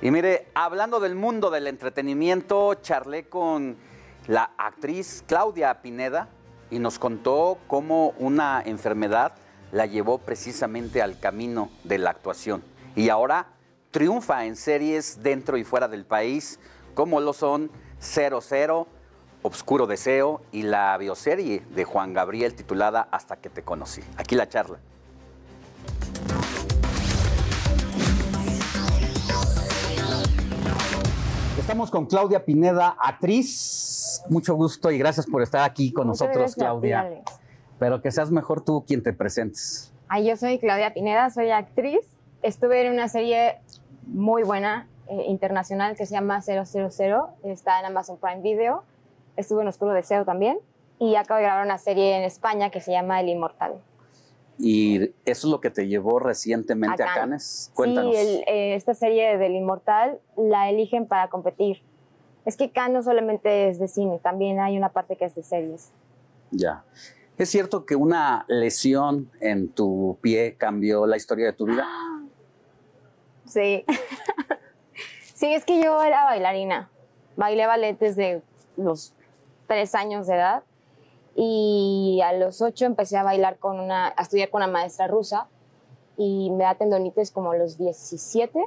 Y mire, hablando del mundo del entretenimiento, charlé con la actriz Claudia Pineda y nos contó cómo una enfermedad la llevó precisamente al camino de la actuación. Y ahora triunfa en series dentro y fuera del país, como lo son 00, Obscuro Deseo y la bioserie de Juan Gabriel titulada Hasta que te conocí. Aquí la charla. Estamos con Claudia Pineda, actriz. Mucho gusto y gracias por estar aquí con nosotros, Claudia. Pero que seas mejor tú quien te presentes. Yo soy Claudia Pineda, soy actriz. Estuve en una serie muy buena, internacional, que se llama 000. Está en Amazon Prime Video. Estuve en Oscuro Deseo también. Y acabo de grabar una serie en España que se llama El Inmortal. ¿Y eso es lo que te llevó recientemente a Cannes? Cuéntanos. Sí, esta serie del Inmortal la eligen para competir. Es que Cannes no solamente es de cine, también hay una parte que es de series. Ya. ¿Es cierto que una lesión en tu pie cambió la historia de tu vida? Sí. Sí, es que yo era bailarina. Bailé ballet desde los 3 años de edad. Y a los 8 empecé a bailar a estudiar con una maestra rusa y me da tendonitis como a los 17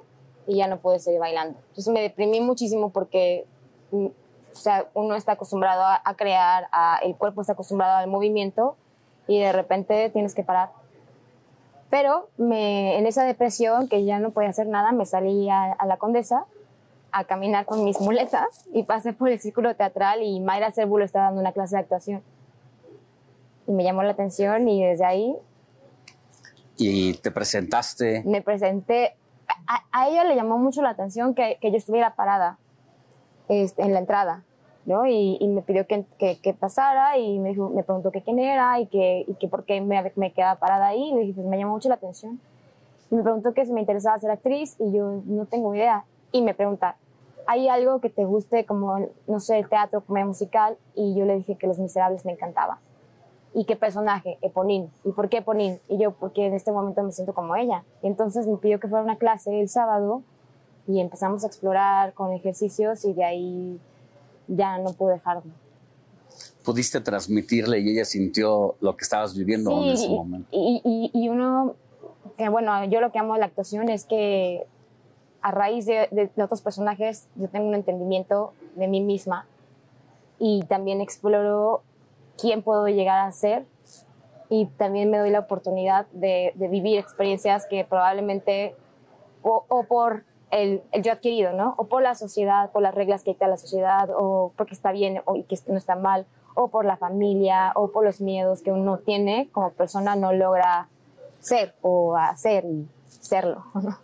y ya no pude seguir bailando. Entonces me deprimí muchísimo porque o sea, uno está acostumbrado a crear, el cuerpo está acostumbrado al movimiento y de repente tienes que parar. Pero en esa depresión que ya no podía hacer nada, me salí a la Condesa a caminar con mis muletas y pasé por el círculo teatral y Mayra Cérvulo estaba dando una clase de actuación. Y me llamó la atención y desde ahí... ¿Y te presentaste? Me presenté. A ella le llamó mucho la atención que yo estuviera parada en la entrada, ¿no? Y me pidió que pasara y me preguntó que quién era y que por qué me quedaba parada ahí. Y le dije, pues me llamó mucho la atención. Y me preguntó que si me interesaba ser actriz y yo no tengo idea. Y me pregunta, ¿hay algo que te guste como, no sé, teatro, comedia musical? Y yo le dije que Los Miserables me encantaba. ¿Y qué personaje? Eponine. ¿Y por qué Eponine? Y yo, porque en este momento me siento como ella. Y entonces me pidió que fuera a una clase el sábado y empezamos a explorar con ejercicios y de ahí ya no pude dejarlo. ¿Pudiste transmitirle y ella sintió lo que estabas viviendo en ese momento? Y uno, que bueno, yo lo que amo de la actuación es que a raíz de otros personajes yo tengo un entendimiento de mí misma y también exploro quién puedo llegar a ser y también me doy la oportunidad de vivir experiencias que probablemente o por el yo adquirido, ¿no? O por la sociedad, por las reglas que dicta la sociedad, o porque está bien o que no está mal, o por la familia, o por los miedos que uno tiene como persona no logra ser o hacer y serlo, ¿no?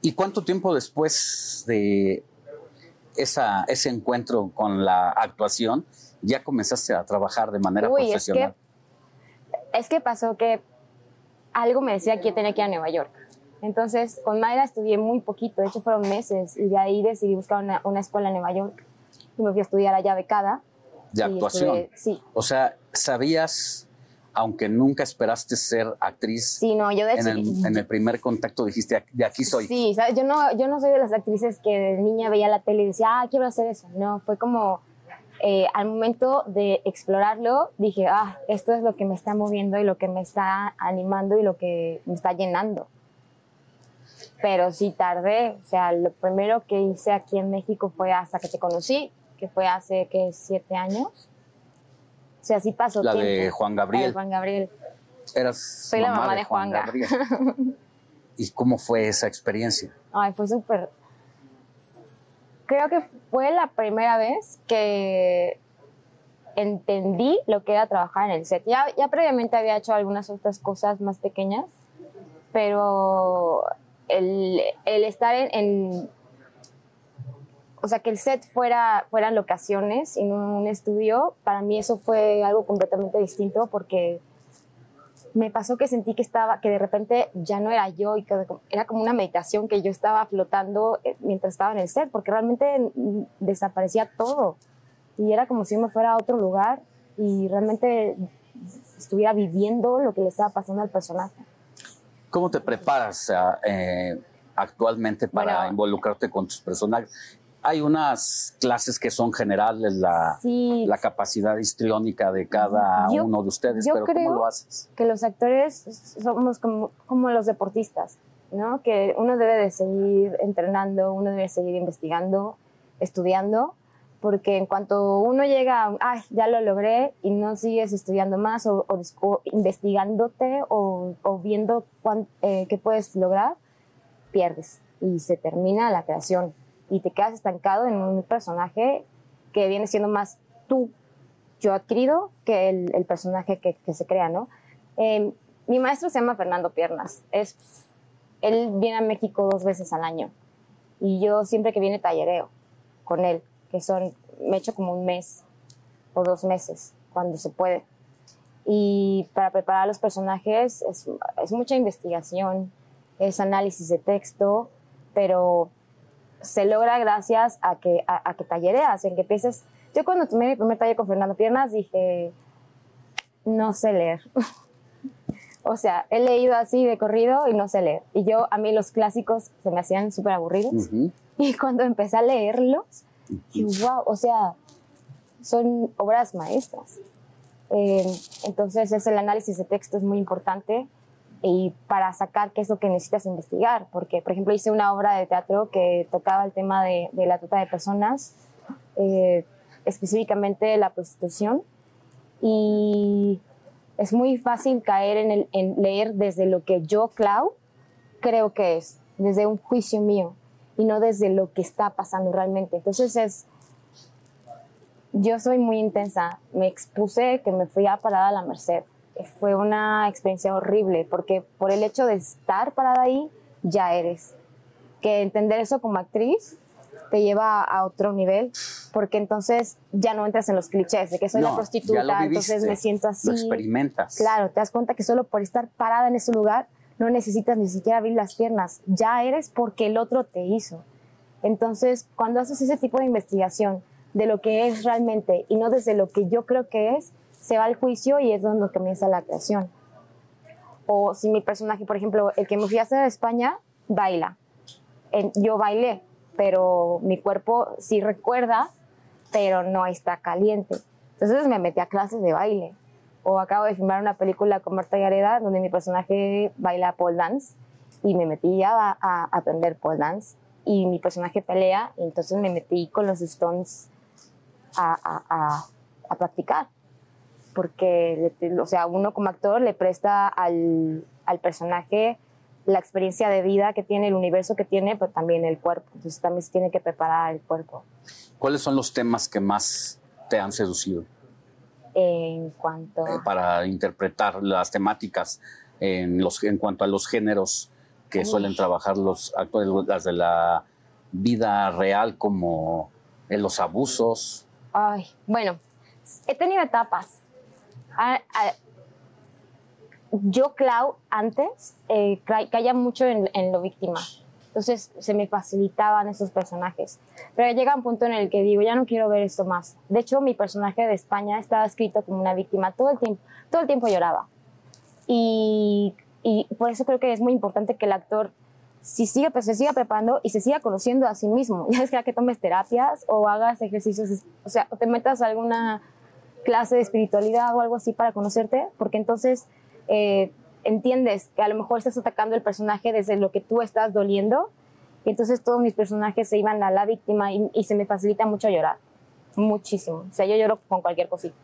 ¿Y cuánto tiempo después de ese encuentro con la actuación ya comenzaste a trabajar de manera profesional? Es que pasó que algo me decía que yo tenía que ir a Nueva York. Entonces, con Mayra estudié muy poquito, de hecho fueron meses, y de ahí decidí buscar una escuela en Nueva York. Y me fui a estudiar allá becada. ¿De actuación? Sí. O sea, ¿sabías, aunque nunca esperaste ser actriz? Sí, no, yo en el primer contacto dijiste, de aquí soy. Sí, ¿sabes? Yo no soy de las actrices que de niña veía la tele y decía, quiero hacer eso. No, fue como... al momento de explorarlo, dije, esto es lo que me está moviendo y lo que me está animando y lo que me está llenando. Pero sí tardé, o sea, lo primero que hice aquí en México fue Hasta que te conocí, que fue hace, 7 años. O sea, sí pasó tiempo. La de Juan Gabriel. La de Juan Gabriel. Soy la mamá de Juan Gabriel. ¿Y cómo fue esa experiencia? Fue súper... Creo que fue la primera vez que entendí lo que era trabajar en el set. Ya previamente había hecho algunas otras cosas más pequeñas, pero el estar o sea, que el set fueran locaciones y no un estudio, para mí eso fue algo completamente distinto porque me pasó que sentí que de repente ya no era yo y que era como una meditación que yo estaba flotando mientras estaba en el set, porque realmente desaparecía todo y era como si yo me fuera a otro lugar y realmente estuviera viviendo lo que le estaba pasando al personaje. ¿Cómo te preparas actualmente para Bueno, involucrarte con tus personajes? Hay unas clases que son generales, sí, la capacidad histriónica de cada uno de ustedes, yo pero creo ¿cómo lo haces? que los actores somos como los deportistas, ¿no? Que uno debe de seguir entrenando, uno debe seguir investigando, estudiando, porque en cuanto uno llega a, ay, ya lo logré, y no sigues estudiando más o investigándote o viendo qué puedes lograr, pierdes y se termina la creación y te quedas estancado en un personaje que viene siendo más tú, yo adquirido, que el personaje que se crea, ¿no? Mi maestro se llama Fernando Piernas. Él viene a México 2 veces al año y yo siempre que viene tallereo con él, me echo como 1 mes o 2 meses cuando se puede. Y para preparar los personajes es mucha investigación, es análisis de texto, pero se logra gracias a que tallereas, en que empieces. Yo cuando tomé mi primer taller con Fernando Piernas dije, no sé leer. O sea, he leído así de corrido y no sé leer. Y a mí los clásicos se me hacían súper aburridos. Y cuando empecé a leerlos, dije, wow, o sea, son obras maestras. Entonces, el análisis de texto es muy importante y para sacar qué es lo que necesitas investigar. Porque, por ejemplo, hice una obra de teatro que tocaba el tema de la trata de personas, específicamente la prostitución. Y es muy fácil caer en leer desde lo que yo, Clau, creo que es, desde un juicio mío y no desde lo que está pasando realmente. Entonces yo soy muy intensa, me expuse que me fui a parada a la Merced. Fue una experiencia horrible porque por el hecho de estar parada ahí, ya eres. Que entender eso como actriz te lleva a otro nivel, porque entonces ya no entras en los clichés de que soy la prostituta, entonces me siento así. Lo experimentas. Claro, te das cuenta que solo por estar parada en ese lugar no necesitas ni siquiera abrir las piernas, ya eres porque el otro te hizo. Entonces, cuando haces ese tipo de investigación de lo que es realmente y no desde lo que yo creo que es, se va al juicio y es donde comienza la creación. O si mi personaje, por ejemplo, el que me fui a hacer a España, baila. Yo bailé, pero mi cuerpo sí recuerda, pero no está caliente. Entonces me metí a clases de baile. O acabo de filmar una película con Marta Gareda donde mi personaje baila pole dance y me metí ya a aprender pole dance y mi personaje pelea y entonces me metí con los stones a practicar. Porque, o sea, uno como actor le presta al personaje la experiencia de vida que tiene, el universo que tiene, pero también el cuerpo. Entonces también se tiene que preparar el cuerpo. ¿Cuáles son los temas que más te han seducido? En cuanto para interpretar las temáticas en cuanto a los géneros que suelen trabajar los actores, las de la vida real, como en los abusos. Ay, bueno, he tenido etapas. Yo, Clau, antes caía mucho en lo víctima. Entonces se me facilitaban esos personajes. Pero llega un punto en el que digo, ya no quiero ver esto más. De hecho, mi personaje de España estaba escrito como una víctima. Todo el tiempo lloraba. Y por eso creo que es muy importante que el actor se siga preparando y se siga conociendo a sí mismo. Ya sea que tomes terapias o hagas ejercicios, o sea, o te metas a alguna clase de espiritualidad o algo así para conocerte, porque entonces entiendes que a lo mejor estás atacando el personaje desde lo que tú estás doliendo, y entonces todos mis personajes se iban a la víctima y se me facilita mucho llorar, muchísimo. O sea, yo lloro con cualquier cosita.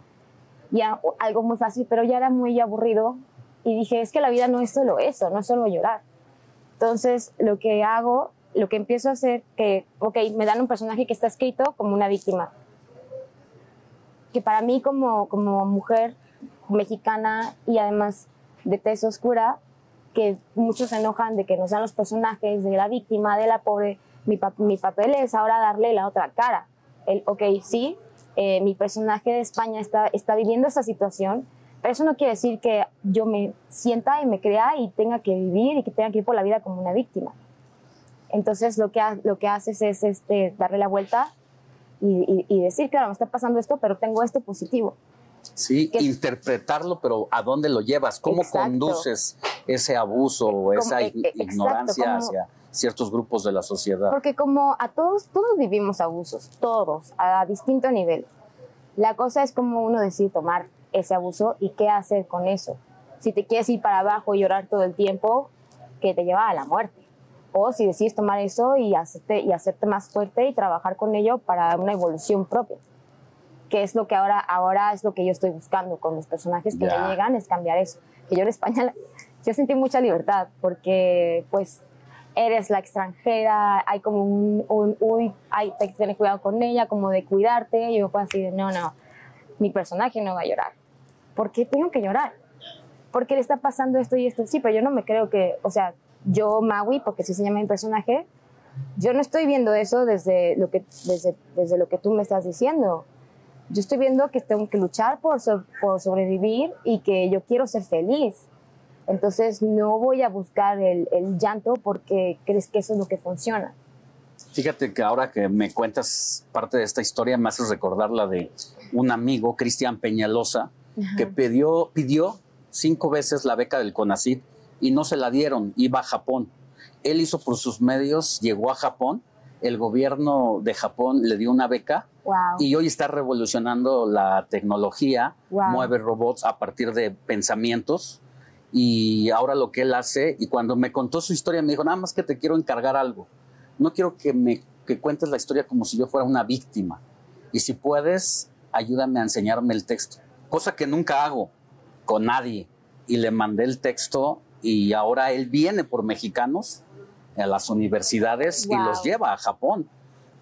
Ya algo muy fácil, pero ya era muy aburrido y dije, es que la vida no es solo eso, no es solo llorar. Entonces, lo que empiezo a hacer, me dan un personaje que está escrito como una víctima. Que para mí como mujer mexicana y además de tez oscura, que muchos se enojan de que nos dan los personajes de la víctima, de la pobre, mi papel es ahora darle la otra cara. Sí, mi personaje de España está viviendo esa situación, pero eso no quiere decir que yo me sienta y me crea y tenga que vivir y que tenga que ir por la vida como una víctima. Entonces lo que haces es darle la vuelta y decir, claro, me está pasando esto, pero tengo esto positivo. Sí, interpretarlo, pero ¿a dónde lo llevas? ¿Cómo conduces ese abuso o esa ignorancia hacia ciertos grupos de la sociedad. Porque como a todos vivimos abusos, todos, a distinto nivel. La cosa es como uno decide tomar ese abuso y qué hacer con eso. Si te quieres ir para abajo y llorar todo el tiempo, que te lleva a la muerte. O si decides tomar eso y hacerte más fuerte y trabajar con ello para una evolución propia. Que es lo que ahora es lo que yo estoy buscando con los personajes que me llegan, es cambiar eso. Que yo en España, yo sentí mucha libertad porque pues eres la extranjera, hay como hay que tener cuidado con ella, como de cuidarte. Y yo fue así de, no, mi personaje no va a llorar. ¿Por qué tengo que llorar? Porque le está pasando esto y esto. Sí, pero yo no me creo que, o sea, yo, Maui, porque así se llama mi personaje, yo no estoy viendo eso desde lo que tú me estás diciendo. Yo estoy viendo que tengo que luchar por sobrevivir y que yo quiero ser feliz. Entonces no voy a buscar el llanto porque crees que eso es lo que funciona. Fíjate que ahora que me cuentas parte de esta historia me haces recordar la de un amigo, Cristian Peñalosa, que pidió 5 veces la beca del CONACYT y no se la dieron, iba a Japón. Él hizo por sus medios, llegó a Japón, el gobierno de Japón le dio una beca. Wow. Y hoy está revolucionando la tecnología, mueve robots a partir de pensamientos. Y ahora lo que él hace, y cuando me contó su historia me dijo, nada más que te quiero encargar algo. No quiero que cuentes la historia como si yo fuera una víctima. Y si puedes, ayúdame a enseñarme el texto. Cosa que nunca hago con nadie. Y le mandé el texto y ahora él viene por mexicanos a las universidades y los lleva a Japón.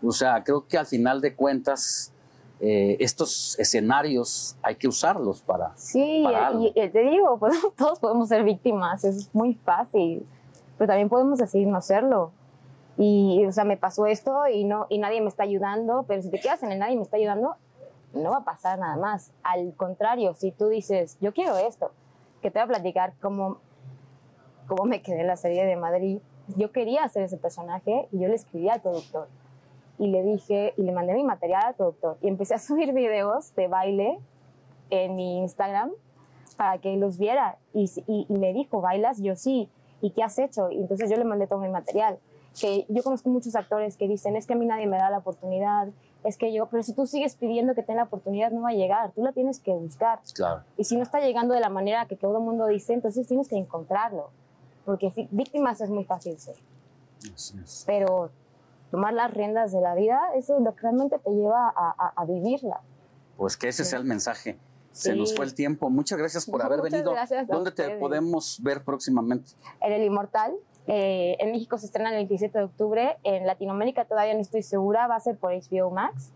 O sea, creo que al final de cuentas estos escenarios hay que usarlos para... Sí, y te digo, pues, todos podemos ser víctimas, es muy fácil, pero también podemos decidir no serlo. Y, o sea, me pasó esto y nadie me está ayudando, pero si te quedas en el nadie me está ayudando, no va a pasar nada más. Al contrario, si tú dices, yo quiero esto, que te voy a platicar cómo me quedé en la serie de Madrid. Yo quería hacer ese personaje y yo le escribí al productor. Y le mandé mi material al productor y empecé a subir videos de baile en mi Instagram para que él los viera y me dijo, ¿bailas? Yo sí. ¿Y qué has hecho? Y entonces yo le mandé todo mi material. Que yo conozco muchos actores que dicen, es que a mí nadie me da la oportunidad, pero si tú sigues pidiendo que tenga la oportunidad no va a llegar, tú la tienes que buscar. Claro. Y si no está llegando de la manera que todo el mundo dice, entonces tienes que encontrarlo, porque víctimas es muy fácil ser. Así es. Pero tomar las riendas de la vida, eso es lo que realmente te lleva a vivirla. Pues que ese sea el mensaje. Se nos fue el tiempo. Muchas gracias por haber venido. ¿Dónde te podemos ver próximamente? En El Inmortal. En México se estrena el 27 de octubre. En Latinoamérica todavía no estoy segura. Va a ser por HBO Max.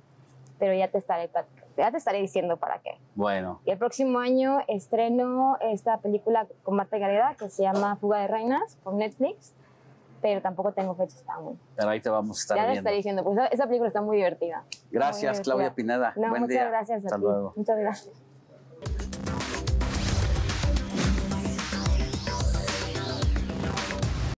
Pero ya te estaré diciendo para qué. Bueno. Y el próximo año estreno esta película con Marta Gareda que se llama Fuga de Reinas por Netflix. Pero tampoco tengo fechas aún. Pero ahí te vamos a estar viendo. Ya te estaré diciendo, pues esa película está muy divertida. Gracias, Claudia Pineda. No, Buen muchas día. gracias a ti. Hasta luego. Muchas gracias.